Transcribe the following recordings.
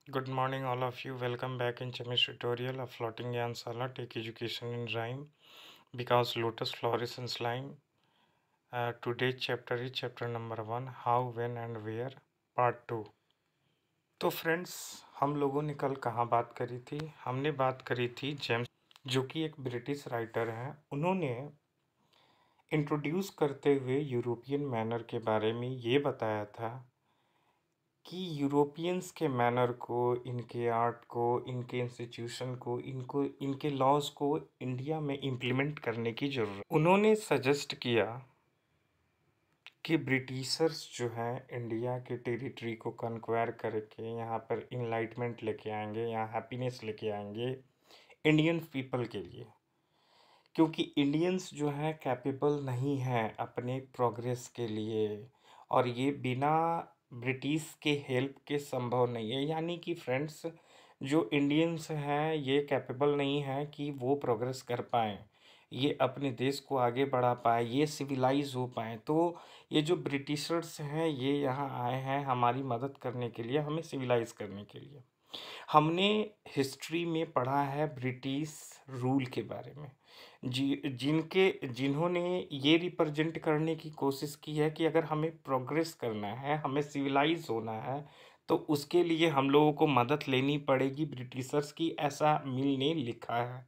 Good morning, all of you. Welcome back in chemistry tutorial of Floating Yansala. Take education in rhyme because lotus flourish in slime. Today's chapter is chapter number 1, How, When and Where, part 2. तो friends, हम लोगों ने कल कहाँ बात करी थी? हमने बात करी थी जेम्स, जो कि एक ब्रिटिश राइटर हैं। उन्होंने इंट्रोड्यूस करते हुए यूरोपियन मैनर के बारे में ये बताया था कि यूरोपियंस के मैनर को, इनके आर्ट को, इनके इंस्टीट्यूशन को, इनके लॉज को इंडिया में इम्प्लीमेंट करने की ज़रूरत। उन्होंने सजेस्ट किया कि ब्रिटिशर्स जो हैं इंडिया के टेरिटरी को कन्क्वायर करके यहाँ पर इनलाइटमेंट लेके आएंगे, यहाँ हैप्पीनेस लेके आएंगे इंडियन पीपल के लिए, क्योंकि इंडियंस जो हैं कैपेबल नहीं हैं अपने प्रोग्रेस के लिए, और ये बिना ब्रिटिश के हेल्प के संभव नहीं है। यानी कि फ्रेंड्स, जो इंडियंस हैं ये कैपेबल नहीं है कि वो प्रोग्रेस कर पाएँ, ये अपने देश को आगे बढ़ा पाए, ये सिविलाइज हो पाएँ। तो ये जो ब्रिटिशर्स हैं ये यहाँ आए हैं हमारी मदद करने के लिए, हमें सिविलाइज करने के लिए। हमने हिस्ट्री में पढ़ा है ब्रिटिश रूल के बारे में, जिन्होंने ये रिप्रेजेंट करने की कोशिश की है कि अगर हमें प्रोग्रेस करना है, हमें सिविलाइज होना है, तो उसके लिए हम लोगों को मदद लेनी पड़ेगी ब्रिटिशर्स की, ऐसा मिल ने लिखा है।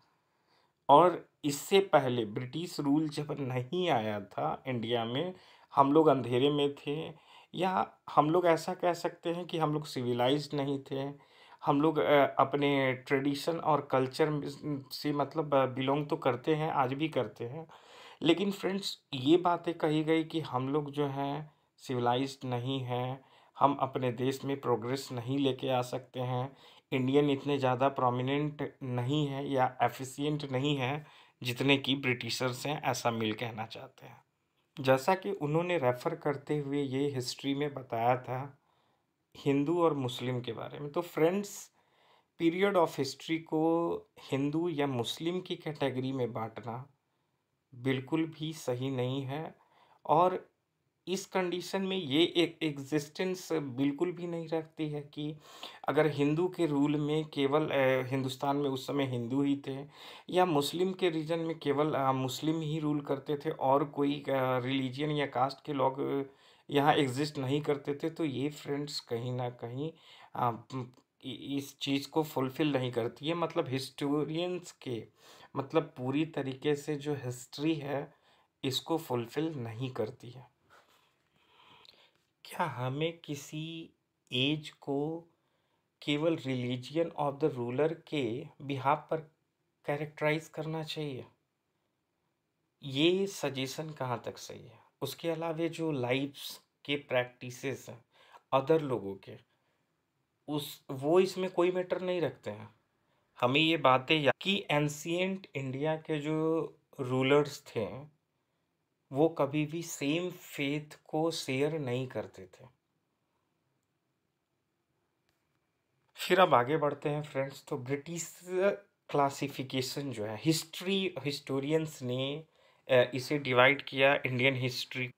और इससे पहले ब्रिटिश रूल जब नहीं आया था इंडिया में, हम लोग अंधेरे में थे, या हम लोग ऐसा कह सकते हैं कि हम लोग सिविलाइज्ड नहीं थे। हम लोग अपने ट्रेडिशन और कल्चर से मतलब बिलोंग तो करते हैं, आज भी करते हैं। लेकिन फ्रेंड्स, ये बातें कही गई कि हम लोग जो हैं सिविलाइज्ड नहीं हैं, हम अपने देश में प्रोग्रेस नहीं लेके आ सकते हैं, इंडियन इतने ज़्यादा प्रोमिनेंट नहीं है या एफिशिएंट नहीं है जितने कि ब्रिटिशर्स हैं, ऐसा मिल कहना चाहते हैं। जैसा कि उन्होंने रेफ़र करते हुए ये हिस्ट्री में बताया था हिंदू और मुस्लिम के बारे में। तो फ्रेंड्स, पीरियड ऑफ हिस्ट्री को हिंदू या मुस्लिम की कैटेगरी में बांटना बिल्कुल भी सही नहीं है, और इस कंडीशन में ये एक एग्जिस्टेंस बिल्कुल भी नहीं रखती है कि अगर हिंदू के रूल में केवल हिंदुस्तान में उस समय हिंदू ही थे, या मुस्लिम के रीजन में केवल मुस्लिम ही रूल करते थे और कोई रिलीजियन या कास्ट के लोग यहाँ एग्जिस्ट नहीं करते थे, तो ये फ्रेंड्स कहीं ना कहीं अ, म, इस चीज़ को फुलफिल नहीं करती है। मतलब हिस्टोरियंस के मतलब पूरी तरीके से जो हिस्ट्री है इसको फुलफिल नहीं करती है। क्या हमें किसी एज को केवल रिलीजियन ऑफ द रूलर के बिहाफ पर कैरेक्टराइज करना चाहिए? ये सजेशन कहाँ तक सही है? उसके अलावे जो लाइफ्स के प्रैक्टिसेस हैं अदर लोगों के, उस वो इसमें कोई मैटर नहीं रखते हैं। हमें ये बातें कि एंशियंट इंडिया के जो रूलर्स थे वो कभी भी सेम फेथ को शेयर नहीं करते थे। फिर अब आगे बढ़ते हैं फ्रेंड्स। तो ब्रिटिश क्लासिफिकेशन जो है, हिस्टोरियंस ने इसे डिवाइड किया इंडियन हिस्ट्री,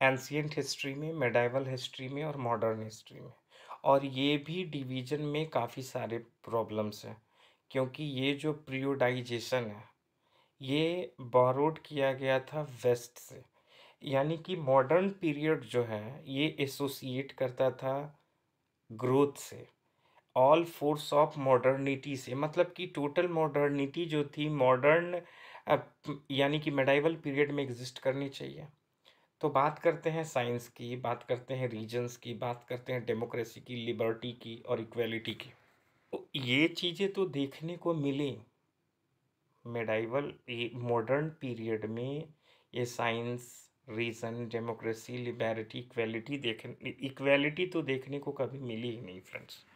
एंशियंट हिस्ट्री में, मेडाइवल हिस्ट्री में और मॉडर्न हिस्ट्री में। और ये भी डिवीजन में काफ़ी सारे प्रॉब्लम्स हैं, क्योंकि ये जो पीरियोडाइजेशन है ये बोरोड किया गया था वेस्ट से। यानी कि मॉडर्न पीरियड जो है ये एसोसिएट करता था ग्रोथ से, ऑल फोर्स ऑफ मॉडर्निटी से, मतलब कि टोटल मॉडर्निटी जो थी मॉडर्न यानी कि मेडाइवल पीरियड में एग्जिस्ट करनी चाहिए। तो बात करते हैं साइंस की, बात करते हैं रीजन्स की, बात करते हैं डेमोक्रेसी की, लिबर्टी की और इक्वेलिटी की। तो ये चीज़ें तो देखने को मिली मेडाइवल मॉडर्न पीरियड में। ये science, reason, democracy, liberty, equality तो देखने को कभी मिली ही नहीं फ्रेंड्स।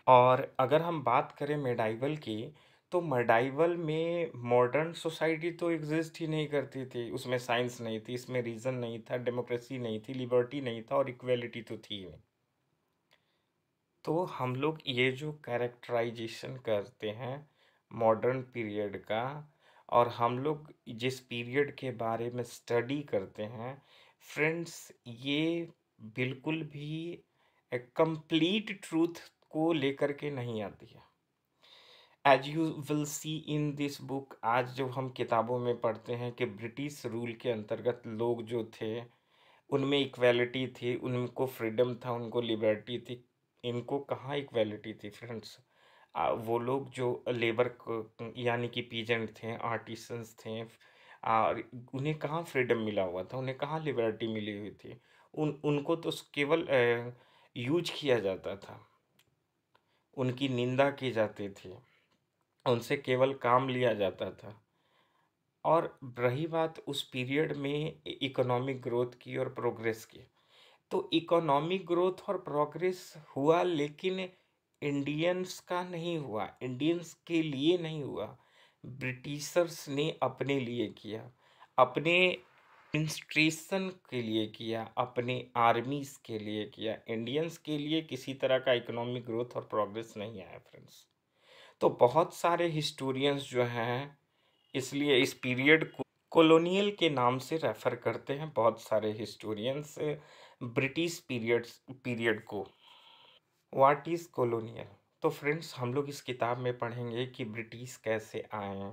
और अगर हम बात करें मेडाइवल की, तो मेडाइवल में मॉडर्न सोसाइटी तो एग्जिस्ट ही नहीं करती थी, उसमें साइंस नहीं थी, इसमें रीज़न नहीं था, डेमोक्रेसी नहीं थी, लिबर्टी नहीं था और इक्वेलिटी तो थी ही नहीं। तो हम लोग ये जो कैरेक्टराइजेशन करते हैं मॉडर्न पीरियड का, और हम लोग जिस पीरियड के बारे में स्टडी करते हैं फ्रेंड्स, ये बिल्कुल भी कंप्लीट ट्रूथ को लेकर के नहीं आती है। As you will see in this book, आज जो हम किताबों में पढ़ते हैं कि ब्रिटिश रूल के अंतर्गत लोग जो थे उनमें इक्वालिटी थी, उनको फ्रीडम था, उनको लिबर्टी थी। इनको कहाँ इक्वालिटी थी फ्रेंड्स? वो लोग जो लेबर यानी कि पीजेंट थे, आर्टिसंस थे, और उन्हें कहाँ फ्रीडम मिला हुआ था, उन्हें कहाँ लिबर्टी मिली हुई थी? उनको तो केवल यूज किया जाता था, उनकी निंदा की जाती थी, उनसे केवल काम लिया जाता था। और रही बात उस पीरियड में इकोनॉमिक ग्रोथ की और प्रोग्रेस की, तो इकोनॉमिक ग्रोथ और प्रोग्रेस हुआ, लेकिन इंडियंस का नहीं हुआ, इंडियंस के लिए नहीं हुआ। ब्रिटिशर्स ने अपने लिए किया, अपने एडमिनिस्ट्रेशन के लिए किया, अपने आर्मीज के लिए किया। इंडियंस के लिए किसी तरह का इकोनॉमिक ग्रोथ और प्रोग्रेस नहीं आया फ्रेंड्स। तो बहुत सारे हिस्टोरियंस जो हैं, इसलिए इस पीरियड को कॉलोनियल के नाम से रेफर करते हैं बहुत सारे हिस्टोरियंस, ब्रिटिश पीरियड को। What is colonial? तो फ्रेंड्स, हम लोग इस किताब में पढ़ेंगे कि ब्रिटिश कैसे आए,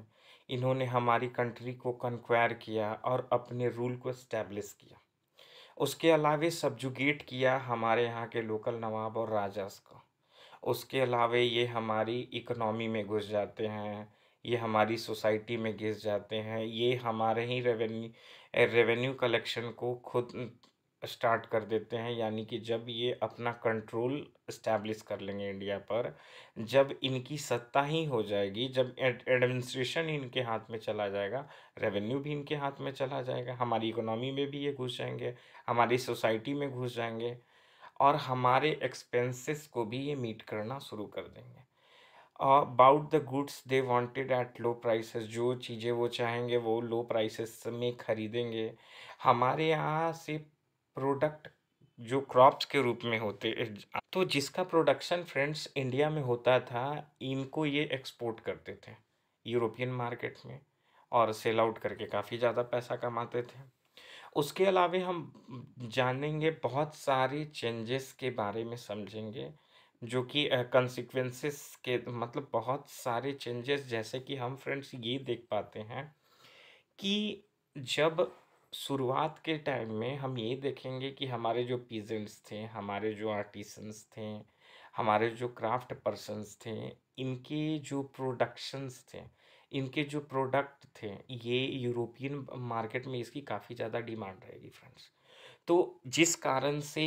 इन्होंने हमारी कंट्री को कंक्वायर किया और अपने रूल को इस्टेब्लिश किया। उसके अलावे सब्जुगेट किया हमारे यहाँ के लोकल नवाब और राजास को। उसके अलावे ये हमारी इकोनॉमी में घुस जाते हैं, ये हमारी सोसाइटी में घुस जाते हैं, ये हमारे ही रेवेन्यू कलेक्शन को खुद स्टार्ट कर देते हैं। यानी कि जब ये अपना कंट्रोल इस्टेब्लिश कर लेंगे इंडिया पर, जब इनकी सत्ता ही हो जाएगी, जब एडमिनिस्ट्रेशन इनके हाथ में चला जाएगा, रेवेन्यू भी इनके हाथ में चला जाएगा, हमारी इकोनॉमी में भी ये घुस जाएंगे, हमारी सोसाइटी में घुस जाएंगे, और हमारे एक्सपेंसेस को भी ये मीट करना शुरू कर देंगे। About the goods they wanted at low prices, जो चीज़ें वो चाहेंगे वो लो प्राइसेस में खरीदेंगे। हमारे यहाँ से प्रोडक्ट जो क्रॉप्स के रूप में होते, तो जिसका प्रोडक्शन फ्रेंड्स इंडिया में होता था, इनको ये एक्सपोर्ट करते थे यूरोपियन मार्केट में, और सेल आउट करके काफ़ी ज़्यादा पैसा कमाते थे। उसके अलावे हम जानेंगे बहुत सारे चेंजेस के बारे में, समझेंगे जो कि कंसिक्वेंसेस के, मतलब बहुत सारे चेंजेस, जैसे कि हम फ्रेंड्स ये देख पाते हैं कि जब शुरुआत के टाइम में हम ये देखेंगे कि हमारे जो पीजेंट्स थे, हमारे जो आर्टिसंस थे, हमारे जो क्राफ्ट पर्सन्स थे, इनके जो प्रोडक्शंस थे, इनके जो प्रोडक्ट थे, ये यूरोपियन मार्केट में इसकी काफ़ी ज़्यादा डिमांड रहेगी फ्रेंड्स। तो जिस कारण से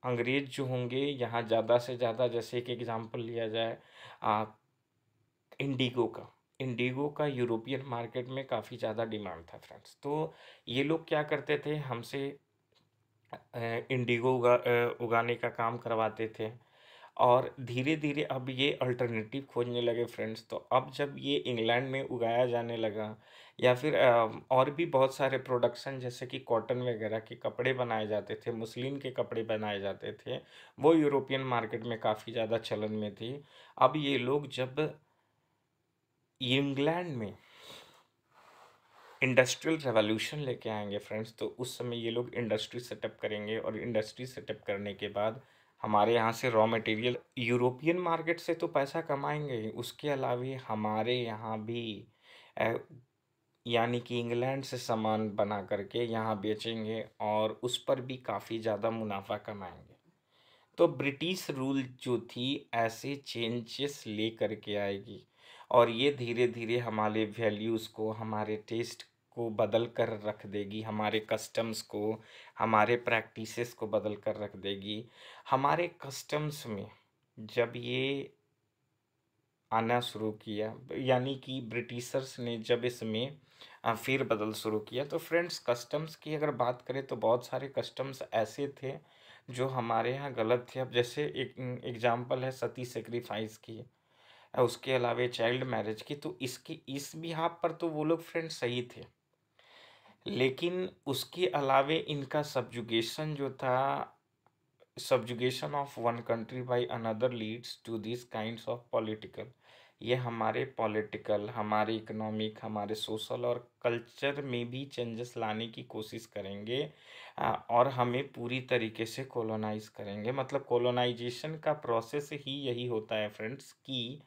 अंग्रेज जो होंगे यहाँ ज़्यादा से ज़्यादा, जैसे एक एग्जांपल लिया जाए इंडिगो का, इंडिगो का यूरोपियन मार्केट में काफ़ी ज़्यादा डिमांड था फ्रेंड्स। तो ये लोग क्या करते थे, हमसे इंडिगो उगाने का काम करवाते थे, और धीरे धीरे अब ये अल्टरनेटिव खोजने लगे फ्रेंड्स। तो अब जब ये इंग्लैंड में उगाया जाने लगा, या फिर और भी बहुत सारे प्रोडक्शन, जैसे कि कॉटन वगैरह के कपड़े बनाए जाते थे, मुस्लिन के कपड़े बनाए जाते थे, वो यूरोपियन मार्केट में काफ़ी ज़्यादा चलन में थी। अब ये लोग जब इंग्लैंड में इंडस्ट्रियल रेवोल्यूशन लेके आएंगे फ्रेंड्स, तो उस समय ये लोग इंडस्ट्री सेटअप करेंगे, और इंडस्ट्री सेटअप करने के बाद हमारे यहाँ से रॉ मटेरियल, यूरोपियन मार्केट से तो पैसा कमाएंगे ही, उसके अलावे हमारे यहाँ भी अ, यानी कि इंग्लैंड से सामान बना करके यहाँ बेचेंगे, और उस पर भी काफ़ी ज़्यादा मुनाफा कमाएंगे। तो ब्रिटिश रूल जो थी ऐसे चेंजेस ले करके आएगी, और ये धीरे धीरे हमारे वैल्यूज़ को, हमारे टेस्ट को बदल कर रख देगी, हमारे कस्टम्स को, हमारे प्रैक्टिसेस को बदल कर रख देगी। हमारे कस्टम्स में जब ये आना शुरू किया, यानी कि ब्रिटिशर्स ने जब इसमें फिर बदल शुरू किया, तो फ्रेंड्स कस्टम्स की अगर बात करें तो बहुत सारे कस्टम्स ऐसे थे जो हमारे यहाँ गलत थे। अब जैसे एक एग्जांपल है सती सेक्रीफाइस की, उसके अलावे चाइल्ड मैरिज की, तो इसकी इस बिहाफ पर तो वो लोग फ्रेंड्स सही थे, लेकिन उसके अलावे इनका सब्जुगेशन जो था, subjugation of one country by another leads to these kinds of political, ये हमारे पॉलिटिकल, हमारे इकोनॉमिक, हमारे सोशल और कल्चर में भी चेंजेस लाने की कोशिश करेंगे, और हमें पूरी तरीके से कॉलोनाइज़ करेंगे। मतलब कॉलोनाइज़ेशन का प्रोसेस ही यही होता है फ्रेंड्स कि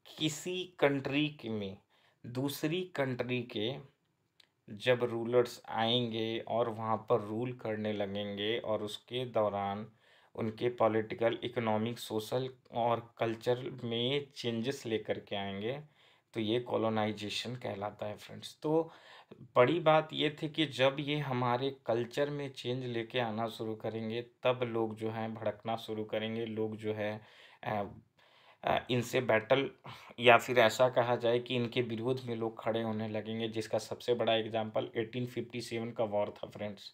किसी कंट्री के में दूसरी कंट्री के जब रूलर्स आएंगे और वहाँ पर रूल करने लगेंगे और उसके दौरान उनके पॉलिटिकल, इकोनॉमिक, सोशल और कल्चर में चेंजेस लेकर के आएंगे, तो ये कॉलोनाइजेशन कहलाता है फ्रेंड्स। तो बड़ी बात ये थी कि जब ये हमारे कल्चर में चेंज लेके आना शुरू करेंगे, तब लोग जो हैं भड़कना शुरू करेंगे, लोग जो है इनसे बैटल, या फिर ऐसा कहा जाए कि इनके विरोध में लोग खड़े होने लगेंगे, जिसका सबसे बड़ा एग्जाम्पल 1857 का वॉर था फ्रेंड्स,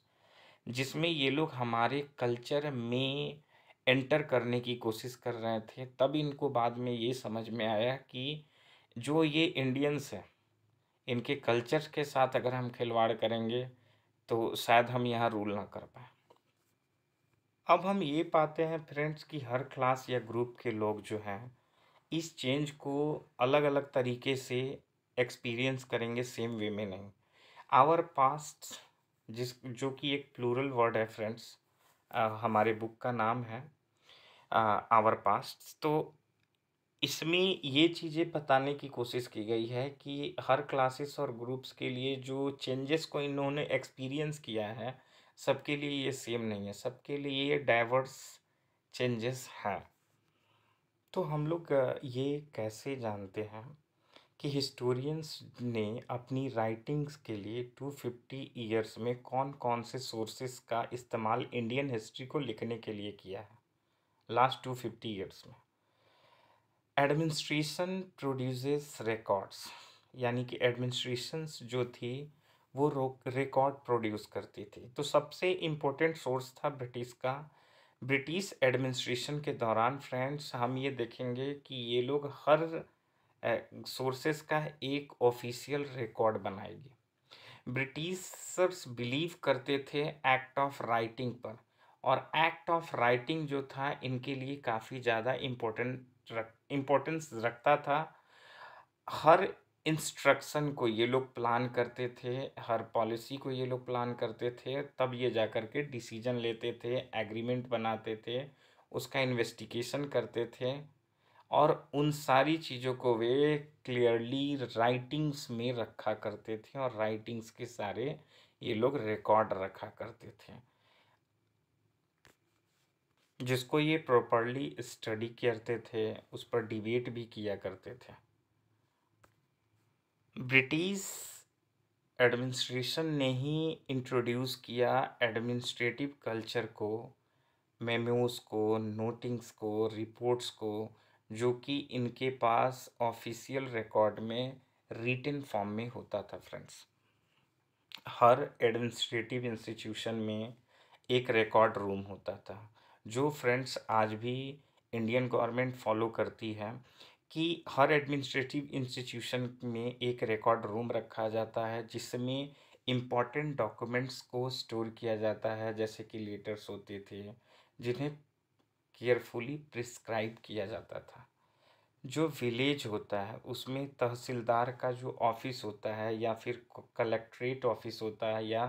जिसमें ये लोग हमारे कल्चर में एंटर करने की कोशिश कर रहे थे। तब इनको बाद में ये समझ में आया कि जो ये इंडियंस हैं, इनके कल्चर के साथ अगर हम खिलवाड़ करेंगे तो शायद हम यहाँ रूल ना कर पाए। अब हम ये पाते हैं फ्रेंड्स कि हर क्लास या ग्रुप के लोग जो हैं इस चेंज को अलग अलग तरीके से एक्सपीरियंस करेंगे, सेम वे में नहीं। आवर पास्ट, जिस जो कि एक प्लूरल वर्ड है फ्रेंड्स, हमारे बुक का नाम है आवर पास्ट। तो इसमें ये चीज़ें बताने की कोशिश की गई है कि हर क्लासेस और ग्रुप्स के लिए जो चेंजेस को इन्होंने एक्सपीरियंस किया है, सबके लिए ये सेम नहीं है, सबके लिए ये डाइवर्स चेंजेस हैं। तो हम लोग ये कैसे जानते हैं कि हिस्टोरियंस ने अपनी राइटिंग्स के लिए 250 ईयर्स में कौन कौन से सोर्सेस का इस्तेमाल इंडियन हिस्ट्री को लिखने के लिए किया है? लास्ट 250 ईयर्स में एडमिनिस्ट्रेशन प्रोड्यूसेस रिकॉर्ड्स, यानी कि एडमिनिस्ट्रेशंस जो थी वो रिकॉर्ड प्रोड्यूस करती थी। तो सबसे इम्पोर्टेंट सोर्स था ब्रिटिश का। ब्रिटिश एडमिनिस्ट्रेशन के दौरान फ्रेंड्स हम ये देखेंगे कि ये लोग हर सोर्सेस का एक ऑफिशियल रिकॉर्ड बनाएगी। ब्रिटिशर्स बिलीव करते थे एक्ट ऑफ राइटिंग पर, और एक्ट ऑफ राइटिंग जो था इनके लिए काफ़ी ज़्यादा इम्पोर्टेंस रखता था। हर इंस्ट्रक्शन को ये लोग प्लान करते थे, हर पॉलिसी को ये लोग प्लान करते थे, तब ये जा कर के डिसीजन लेते थे, एग्रीमेंट बनाते थे, उसका इन्वेस्टिगेशन करते थे, और उन सारी चीज़ों को वे क्लियरली राइटिंग्स में रखा करते थे, और राइटिंग्स के सारे ये लोग रिकॉर्ड रखा करते थे, जिसको ये प्रॉपरली स्टडी करते थे, उस पर डिबेट भी किया करते थे। ब्रिटिश एडमिनिस्ट्रेशन ने ही इंट्रोड्यूस किया एडमिनिस्ट्रेटिव कल्चर को, मेमोस को, नोटिंग्स को, रिपोर्ट्स को, जो कि इनके पास ऑफिशियल रिकॉर्ड में रिटन फॉर्म में होता था फ्रेंड्स। हर एडमिनिस्ट्रेटिव इंस्टीट्यूशन में एक रिकॉर्ड रूम होता था, जो फ्रेंड्स आज भी इंडियन गवर्नमेंट फॉलो करती है कि हर एडमिनिस्ट्रेटिव इंस्टीट्यूशन में एक रिकॉर्ड रूम रखा जाता है, जिसमें इम्पॉर्टेंट डॉक्यूमेंट्स को स्टोर किया जाता है, जैसे कि लेटर्स होते थे जिन्हें केयरफुली प्रिस्क्राइब किया जाता था। जो विलेज होता है उसमें तहसीलदार का जो ऑफिस होता है, या फिर कलेक्ट्रेट ऑफिस होता है, या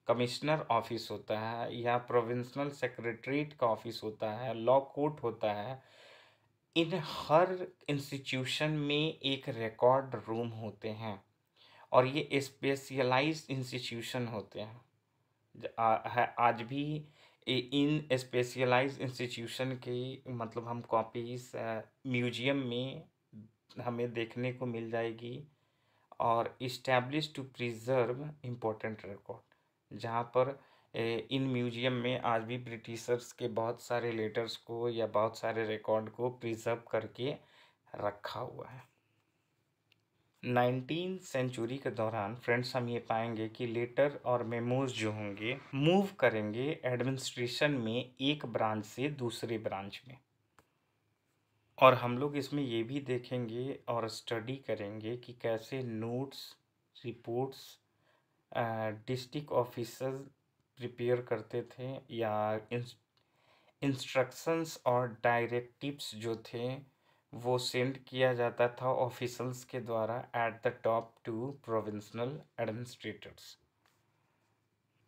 कमिश्नर ऑफिस होता है, या प्रोविंशनल सेक्रेटरीट का ऑफिस होता है, लॉ कोर्ट होता है, इन हर इंस्टीट्यूशन में एक रिकॉर्ड रूम होते हैं, और ये स्पेशलाइज्ड इंस्टीट्यूशन होते हैं। है आज भी इन स्पेशलाइज्ड इंस्टीट्यूशन की मतलब हम कॉपीज म्यूजियम में हमें देखने को मिल जाएगी, और establish to preserve important record, जहाँ पर इन म्यूजियम में आज भी ब्रिटिशर्स के बहुत सारे लेटर्स को या बहुत सारे रिकॉर्ड को प्रिजर्व करके रखा हुआ है। 19th सेंचुरी के दौरान फ्रेंड्स हम ये पाएंगे कि लेटर और मेमोज जो होंगे मूव करेंगे एडमिनिस्ट्रेशन में एक ब्रांच से दूसरे ब्रांच में, और हम लोग इसमें ये भी देखेंगे और स्टडी करेंगे कि कैसे notes, reports district officer prepare करते थे, या इंस्ट्रक्शंस और डायरेक्टिव्स जो थे वो सेंड किया जाता था ऑफिसल्स के द्वारा at the top to provincial administrators.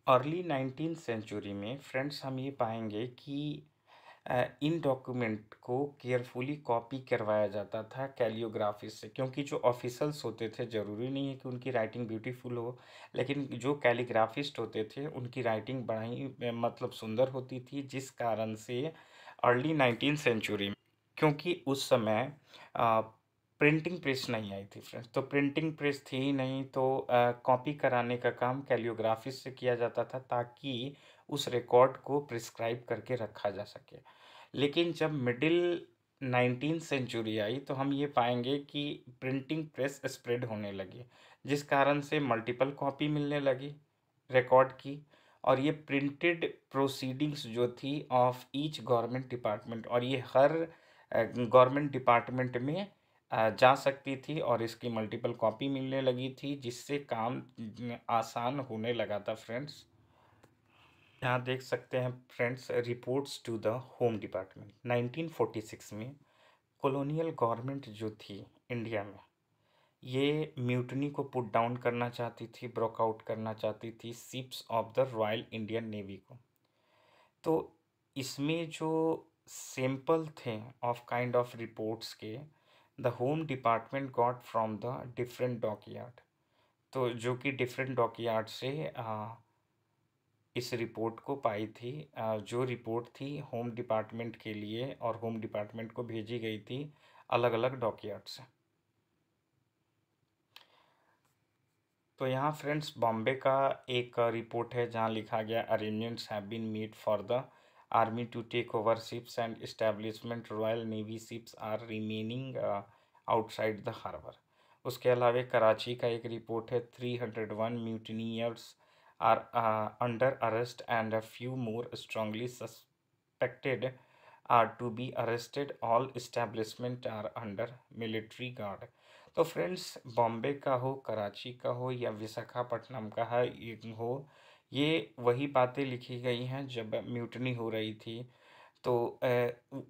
Early 19th century में फ्रेंड्स हम ये पाएंगे कि इन डॉक्यूमेंट को केयरफुली कॉपी करवाया जाता था कैलियोग्राफी से, क्योंकि जो ऑफिसल्स होते थे ज़रूरी नहीं है कि उनकी राइटिंग ब्यूटीफुल हो, लेकिन जो कैलीग्राफिस्ट होते थे उनकी राइटिंग बड़ा ही मतलब सुंदर होती थी, जिस कारण से अर्ली 19th सेंचुरी में, क्योंकि उस समय प्रिंटिंग प्रेस नहीं आई थी फ्रेंड्स, तो प्रिंटिंग प्रेस थी ही नहीं, तो कॉपी कराने का काम कैलियोग्राफिस्ट से किया जाता था ताकि उस रिकॉर्ड को प्रिस्क्राइब करके रखा जा सके। लेकिन जब मिडिल 19th सेंचुरी आई तो हम ये पाएंगे कि प्रिंटिंग प्रेस स्प्रेड होने लगी, जिस कारण से मल्टीपल कॉपी मिलने लगी रिकॉर्ड की, और ये प्रिंटेड प्रोसीडिंग्स जो थी ऑफ ईच गवर्नमेंट डिपार्टमेंट, और ये हर गवर्नमेंट डिपार्टमेंट में जा सकती थी, और इसकी मल्टीपल कॉपी मिलने लगी थी, जिससे काम आसान होने लगा था फ्रेंड्स। यहाँ देख सकते हैं friends, reports to the home department 1946 में कॉलोनियल गवर्नमेंट जो थी इंडिया में, ये म्यूटनी को पुट डाउन करना चाहती थी, ब्रोकआउट करना चाहती थी ships of the royal Indian navy को। तो इसमें जो सैंपल थे ऑफ काइंड ऑफ रिपोर्ट्स के, the home department got from the different dockyard, तो जो कि डिफरेंट डॉकयार्ड से इस रिपोर्ट को पाई थी। जो रिपोर्ट थी होम डिपार्टमेंट के लिए और होम डिपार्टमेंट को भेजी गई थी अलग अलग डॉकयार्ड से। तो यहाँ फ्रेंड्स बॉम्बे का एक रिपोर्ट है जहाँ लिखा गया arrangements have been made for the army to take over ships and establishment royal navy ships are remaining outside the harbour. उसके अलावा कराची का एक रिपोर्ट है 301 mutineers are under arrest and a few more strongly suspected are to be arrested, all establishment are under military guard. तो friends Bombay का हो, कराची का हो या विशाखापट्टनम का है ये हो, ये वही बातें लिखी गई हैं जब म्यूटनी हो रही थी। तो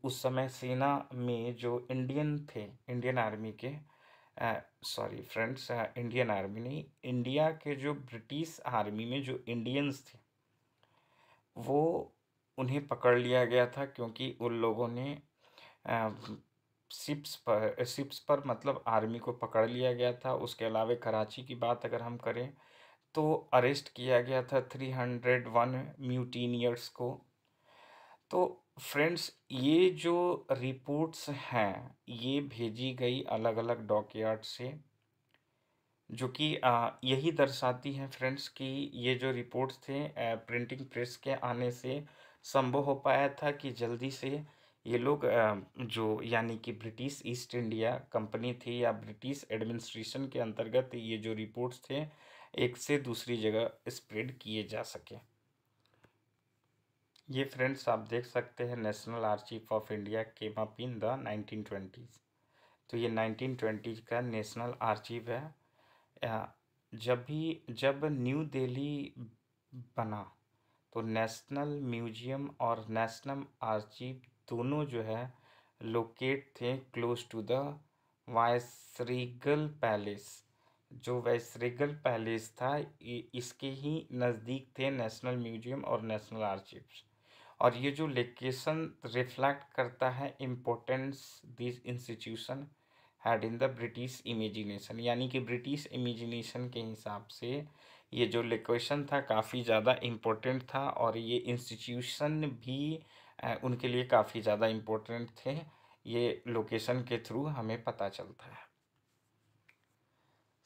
उस समय सेना में जो इंडियन थे, इंडियन आर्मी के, सॉरी फ्रेंड्स, इंडियन आर्मी नहीं, इंडिया के जो ब्रिटिश आर्मी में जो इंडियंस थे वो उन्हें पकड़ लिया गया था, क्योंकि उन लोगों ने शिप्स पर मतलब आर्मी को पकड़ लिया गया था। उसके अलावा कराची की बात अगर हम करें तो अरेस्ट किया गया था 301 म्यूटिनियर्स को। तो फ्रेंड्स ये जो रिपोर्ट्स हैं ये भेजी गई अलग अलग डॉकयार्ड से, जो कि यही दर्शाती हैं फ्रेंड्स कि ये जो रिपोर्ट्स थे प्रिंटिंग प्रेस के आने से संभव हो पाया था कि जल्दी से ये लोग जो यानी कि ब्रिटिश ईस्ट इंडिया कंपनी थी या ब्रिटिश एडमिनिस्ट्रेशन के अंतर्गत ये जो रिपोर्ट्स थे एक से दूसरी जगह स्प्रेड किए जा सके। ये फ्रेंड्स आप देख सकते हैं national archive of India came up in the 1920s। तो ये 1920 का नेशनल आर्chiव है। जब न्यू दिल्ली बना तो नेशनल म्यूजियम और नेशनल आर्chiव दोनों जो है लोकेट थे क्लोज टू द वायसरीगल पैलेस। जो वायसरीगल पैलेस था इसके ही नज़दीक थे नेशनल म्यूजियम और नेशनल आर्chiव्स। और ये जो लोकेशन रिफ्लेक्ट करता है importance this institution had in the British imagination, यानी कि ब्रिटिश इमेजिनेशन के हिसाब से ये जो लोकेशन था काफ़ी ज़्यादा इम्पोर्टेंट था, और ये इंस्टीट्यूशन भी उनके लिए काफ़ी ज़्यादा इम्पोर्टेंट थे। ये लोकेशन के थ्रू हमें पता चलता है।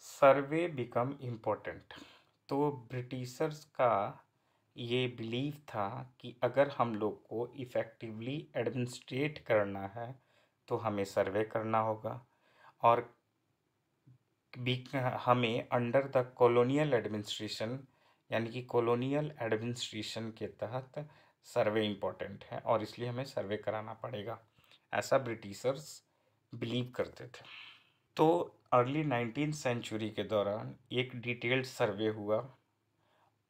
सर्वे बिकम इम्पोर्टेंट। तो ब्रिटिशर्स का ये बिलीव था कि अगर हम लोग को इफ़ेक्टिवली एडमिनिस्ट्रेट करना है तो हमें सर्वे करना होगा, और हमें अंडर द कॉलोनियल एडमिनिस्ट्रेशन यानी कि कॉलोनियल एडमिनिस्ट्रेशन के तहत सर्वे इम्पोर्टेंट है, और इसलिए हमें सर्वे कराना पड़ेगा, ऐसा ब्रिटिशर्स बिलीव करते थे। तो अर्ली 19th सेंचुरी के दौरान एक डिटेल्ड सर्वे हुआ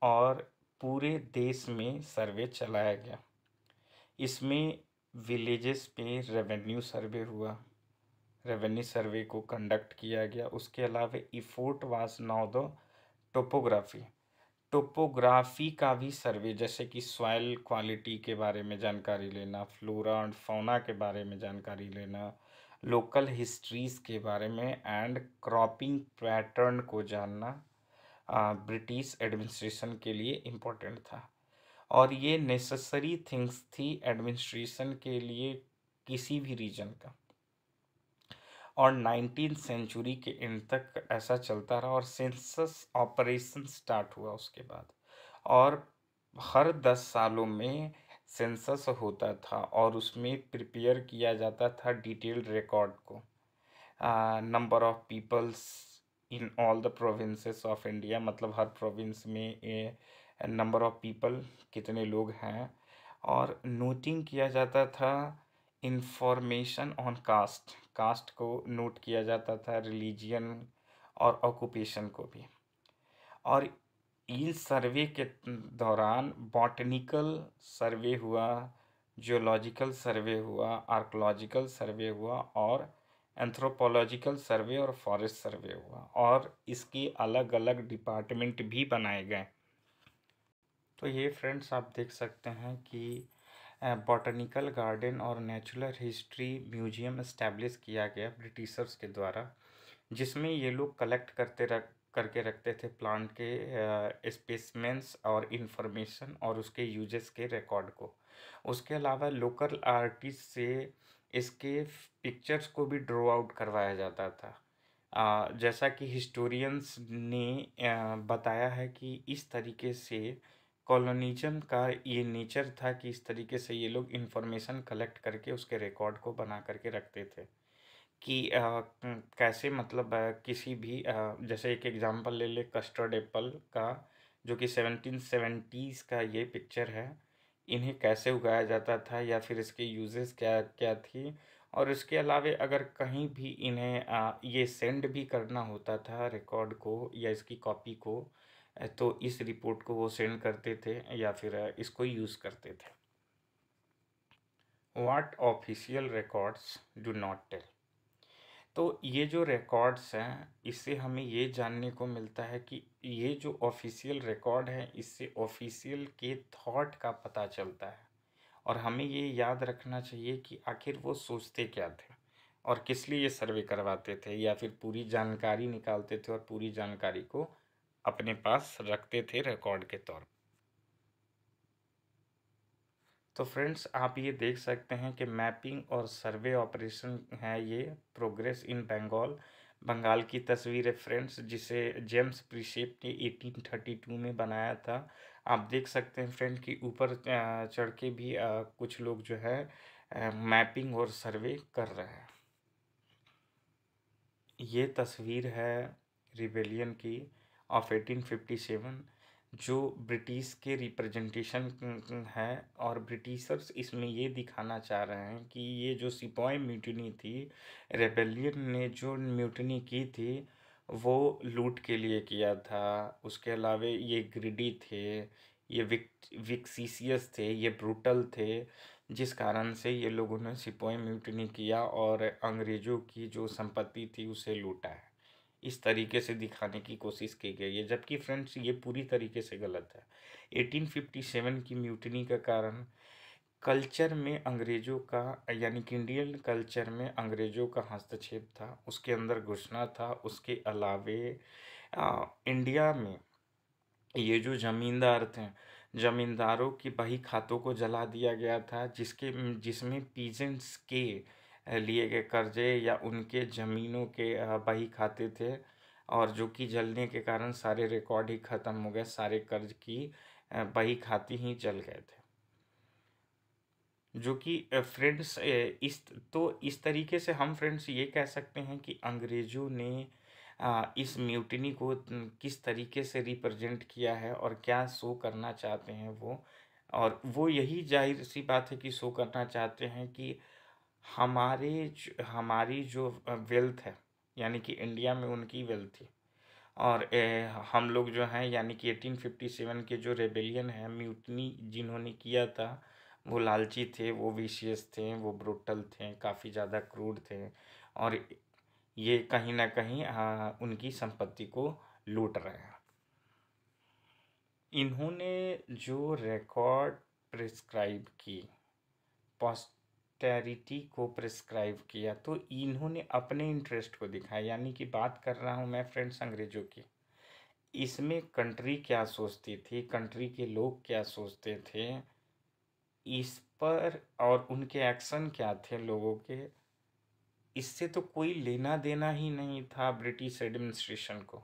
और पूरे देश में सर्वे चलाया गया। इसमें विलेजेस पे रेवेन्यू सर्वे हुआ, रेवेन्यू सर्वे को कंडक्ट किया गया। उसके अलावा effort was now the topography, topography का भी सर्वे, जैसे कि सॉइल क्वालिटी के बारे में जानकारी लेना, फ्लोरा एंड फौना के बारे में जानकारी लेना, लोकल हिस्ट्रीज के बारे में एंड क्रॉपिंग पैटर्न को जानना ब्रिटिश एडमिनिस्ट्रेशन के लिए इम्पोर्टेंट था। और ये नेसेसरी थिंग्स थी एडमिनिस्ट्रेशन के लिए किसी भी रीजन का। और 19th सेंचुरी के एंड तक ऐसा चलता रहा और सेंसस ऑपरेशन स्टार्ट हुआ उसके बाद। और हर 10 सालों में सेंसस होता था और उसमें प्रिपेयर किया जाता था डिटेल्ड रिकॉर्ड को, number of peoples in all the provinces of India, मतलब हर प्रोविंस में नंबर ऑफ पीपल कितने लोग हैं, और नोटिंग किया जाता था इंफॉर्मेशन ऑन कास्ट, कास्ट को नोट किया जाता था, रिलीजियन और ऑक्यूपेशन को भी। और इन सर्वे के दौरान बॉटनिकल सर्वे हुआ, जियोलॉजिकल सर्वे हुआ, आर्कोलॉजिकल सर्वे हुआ और एंथ्रोपोलॉजिकल सर्वे और फॉरेस्ट सर्वे हुआ, और इसके अलग अलग डिपार्टमेंट भी बनाए गए। तो ये फ्रेंड्स आप देख सकते हैं कि बॉटनिकल गार्डन और नेचुरल हिस्ट्री म्यूजियम इस्टेब्लिश किया गया ब्रिटिशर्स के द्वारा, जिसमें ये लोग कलेक्ट करके रखते थे प्लांट के स्पेसिमेंस और इन्फॉर्मेशन और उसके यूजेस के रिकॉर्ड को। उसके अलावा लोकल आर्टिस्ट से इसके पिक्चर्स को भी ड्रॉ आउट करवाया जाता था। जैसा कि हिस्टोरियंस ने बताया है कि इस तरीके से कॉलोनिज्म का ये नेचर था कि इस तरीके से ये लोग इन्फॉर्मेशन कलेक्ट करके उसके रिकॉर्ड को बना करके रखते थे कि कैसे, मतलब किसी भी जैसे एक एग्जांपल ले ले कस्टर्ड एप्पल का, जो कि 1770s का ये पिक्चर है, इन्हें कैसे उगाया जाता था या फिर इसके यूजेस क्या क्या थी। और इसके अलावा अगर कहीं भी इन्हें ये सेंड भी करना होता था रिकॉर्ड को या इसकी कॉपी को, तो इस रिपोर्ट को वो सेंड करते थे या फिर इसको यूज़ करते थे। What official records do not tell. तो ये जो रिकॉर्ड्स हैं, इससे हमें ये जानने को मिलता है कि ये जो ऑफिशियल रिकॉर्ड है, इससे ऑफिशियल के थॉट का पता चलता है। और हमें ये याद रखना चाहिए कि आखिर वो सोचते क्या थे और किस लिए ये सर्वे करवाते थे या फिर पूरी जानकारी निकालते थे और पूरी जानकारी को अपने पास रखते थे रिकॉर्ड के तौर पर। तो फ्रेंड्स आप ये देख सकते हैं कि मैपिंग और सर्वे ऑपरेशन है ये प्रोग्रेस इन बंगाल, बंगाल की तस्वीर है फ्रेंड्स, जिसे जेम्स प्रिशेप ने 1832 में बनाया था। आप देख सकते हैं फ्रेंड कि ऊपर चढ़ के भी कुछ लोग जो है मैपिंग और सर्वे कर रहे हैं। ये तस्वीर है रिबेलियन की ऑफ 1857, जो ब्रिटिश के रिप्रेजेंटेशन है। और ब्रिटिशर्स इसमें ये दिखाना चाह रहे हैं कि ये जो सिपाही म्यूटिनी थी, रेबेलियन ने जो म्यूटिनी की थी वो लूट के लिए किया था। उसके अलावा ये ग्रिडी थे, ये विक्सीसियस थे, ये ब्रूटल थे, जिस कारण से ये लोगों ने सिपाही म्यूटिनी किया और अंग्रेज़ों की जो संपत्ति थी उसे लूटा है। इस तरीके से दिखाने की कोशिश की गई है, जबकि फ्रेंड्स ये पूरी तरीके से गलत है। 1857 की म्यूटिनी का कारण कल्चर में अंग्रेज़ों का, यानी कि इंडियन कल्चर में अंग्रेज़ों का हस्तक्षेप था, उसके अंदर घुसना था। उसके अलावे इंडिया में ये जो ज़मींदार थे, ज़मींदारों की बही खातों को जला दिया गया था, जिसमें पीजेंट्स के लिए गए कर्जे या उनके ज़मीनों के बही खाते थे, और जो कि जलने के कारण सारे रिकॉर्ड ही ख़त्म हो गए, सारे कर्ज की बही खाते ही जल गए थे। जो कि फ्रेंड्स इस तरीके से हम फ्रेंड्स ये कह सकते हैं कि अंग्रेज़ों ने इस म्यूटिनी को किस तरीके से रिप्रेजेंट किया है और क्या शो करना चाहते हैं वो। और वो यही जाहिर सी बात है कि शो करना चाहते हैं कि हमारी जो वेल्थ है, यानी कि इंडिया में उनकी वेल्थ थी, और हम लोग जो हैं, यानी कि 1857 के जो रेबेलियन है, म्यूटनी जिन्होंने किया था, वो लालची थे, वो विशियस थे, वो ब्रूटल थे, काफ़ी ज़्यादा क्रूर थे और ये कहीं ना कहीं उनकी संपत्ति को लूट रहे हैं। इन्होंने जो रिकॉर्ड प्रिस्क्राइब की, पॉस्टेरिटी को प्रिस्क्राइब किया, तो इन्होंने अपने इंटरेस्ट को दिखाया। यानी कि बात कर रहा हूँ मैं फ्रेंड्स अंग्रेजों की। इसमें कंट्री क्या सोचती थी, कंट्री के लोग क्या सोचते थे इस पर, और उनके एक्शन क्या थे लोगों के, इससे तो कोई लेना देना ही नहीं था ब्रिटिश एडमिनिस्ट्रेशन को।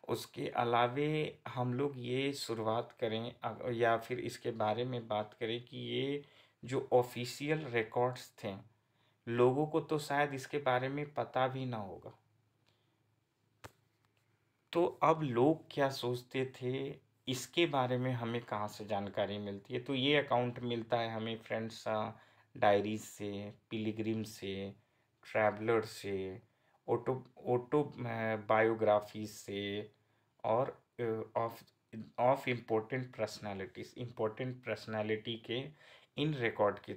उसके अलावे हम लोग ये शुरुआत करें या फिर इसके बारे में बात करें कि ये जो ऑफिशियल रिकॉर्ड्स थे, लोगों को तो शायद इसके बारे में पता भी ना होगा। तो अब लोग क्या सोचते थे इसके बारे में हमें कहाँ से जानकारी मिलती है? तो ये अकाउंट मिलता है हमें फ्रेंड्स डायरीज से, पिलग्रिम से, ट्रैवलर से, ऑटो ऑटो बायोग्राफी से, और ऑफ ऑफ इम्पोर्टेंट पर्सनालिटी के इन रिकॉर्ड के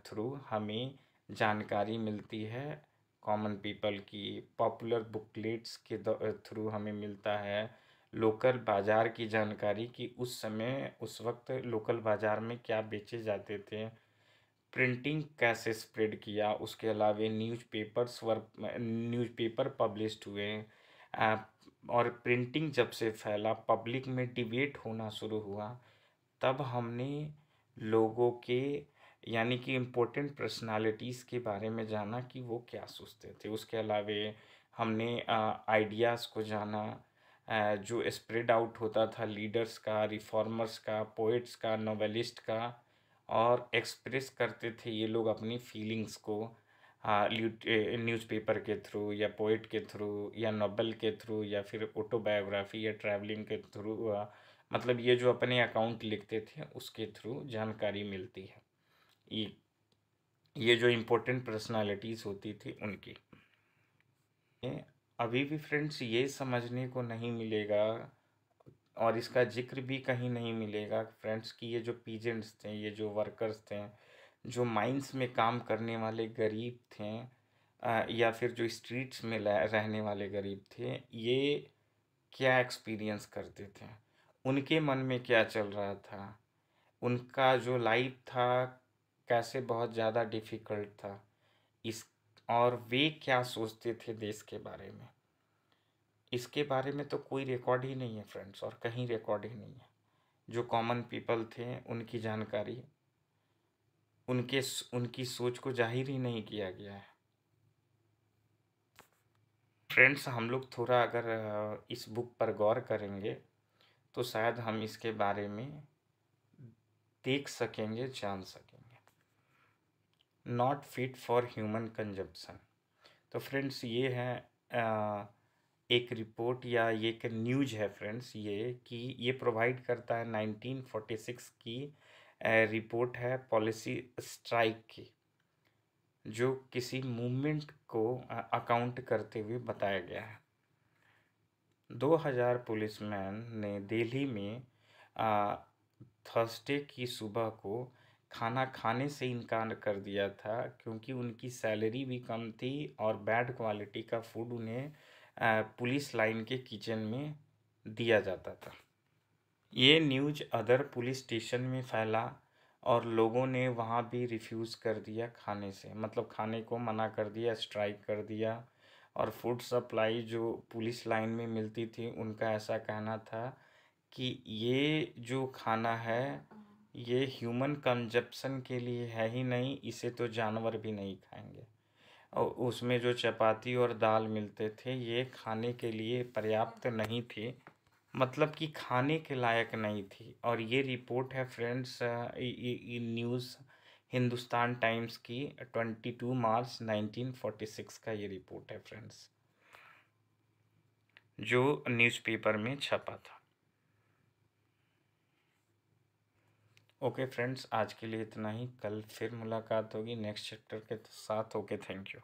थ्रू हमें जानकारी मिलती है। कॉमन पीपल की पॉपुलर बुकलेट्स के थ्रू हमें मिलता है। लोकल बाज़ार की जानकारी कि उस समय उस वक्त लोकल बाज़ार में क्या बेचे जाते थे, प्रिंटिंग कैसे स्प्रेड किया, उसके अलावा न्यूज़पेपर पब्लिश्ड हुए, आ, और प्रिंटिंग जब से फैला, पब्लिक में डिबेट होना शुरू हुआ, तब हमने लोगों के यानी कि इम्पोर्टेंट पर्सनालिटीज़ के बारे में जाना कि वो क्या सोचते थे। उसके अलावे हमने आइडियाज़ को जाना, जो स्प्रेड आउट होता था लीडर्स का, रिफॉर्मर्स का, पोइट्स का, नॉवेलिस्ट का, और एक्सप्रेस करते थे ये लोग अपनी फीलिंग्स को न्यूज़पेपर के थ्रू या पोइट के थ्रू या नॉवेल के थ्रू या फिर ऑटोबायोग्राफी या ट्रैवलिंग के थ्रू, मतलब ये जो अपने अकाउंट लिखते थे उसके थ्रू जानकारी मिलती है। ये जो इम्पोर्टेंट पर्सनालिटीज़ होती थी उनकी। अभी भी फ्रेंड्स ये समझने को नहीं मिलेगा और इसका जिक्र भी कहीं नहीं मिलेगा फ्रेंड्स कि ये जो पीजेंट्स थे, ये जो वर्कर्स थे, जो माइंस में काम करने वाले गरीब थे, या फिर जो स्ट्रीट्स में रहने वाले गरीब थे, ये क्या एक्सपीरियंस करते थे, उनके मन में क्या चल रहा था, उनका जो लाइफ था कैसे बहुत ज़्यादा डिफ़िकल्ट था, इस और वे क्या सोचते थे देश के बारे में, इसके बारे में तो कोई रिकॉर्ड ही नहीं है फ्रेंड्स, और कहीं रिकॉर्ड ही नहीं है। जो कॉमन पीपल थे उनकी जानकारी, उनकी सोच को जाहिर ही नहीं किया गया है। फ्रेंड्स हम लोग थोड़ा अगर इस बुक पर गौर करेंगे तो शायद हम इसके बारे में देख सकेंगे, जान सकेंगे। Not fit for human consumption. तो फ्रेंड्स ये है एक रिपोर्ट या ये एक न्यूज है फ्रेंड्स, ये कि ये प्रोवाइड करता है 1946 की रिपोर्ट है पॉलिसी स्ट्राइक की, जो किसी मूवमेंट को अकाउंट करते हुए बताया गया है। 2000 पुलिसमैन ने दिल्ली में थर्सडे की सुबह को खाना खाने से इनकार कर दिया था क्योंकि उनकी सैलरी भी कम थी और बैड क्वालिटी का फूड उन्हें पुलिस लाइन के किचन में दिया जाता था। ये न्यूज़ अदर पुलिस स्टेशन में फैला और लोगों ने वहाँ भी रिफ्यूज़ कर दिया खाने से, मतलब खाने को मना कर दिया, स्ट्राइक कर दिया। और फूड सप्लाई जो पुलिस लाइन में मिलती थी उनका ऐसा कहना था कि ये जो खाना है ये ह्यूमन कंजप्शन के लिए है ही नहीं, इसे तो जानवर भी नहीं खाएंगे। और उसमें जो चपाती और दाल मिलते थे ये खाने के लिए पर्याप्त नहीं थे, मतलब कि खाने के लायक नहीं थी। और ये रिपोर्ट है फ्रेंड्स, न्यूज़ हिंदुस्तान टाइम्स की 22 मार्च 1946 का ये रिपोर्ट है फ्रेंड्स, जो न्यूज़पेपर में छपा था। ओके फ्रेंड्स, आज के लिए इतना ही। कल फिर मुलाकात होगी नेक्स्ट चैप्टर के साथ। Okay, thank you.